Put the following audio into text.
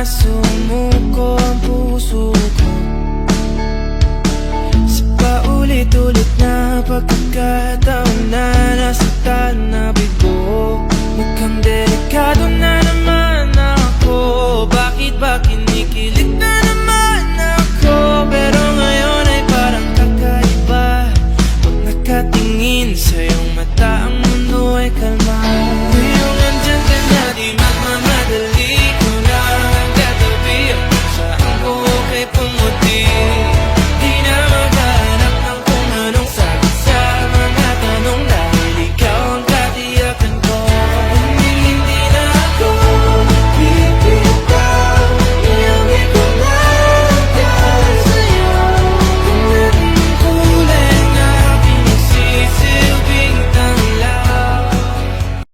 sumuko ang puso ko sa paulit-ulit na pagkakataon na nasaktan na bigo.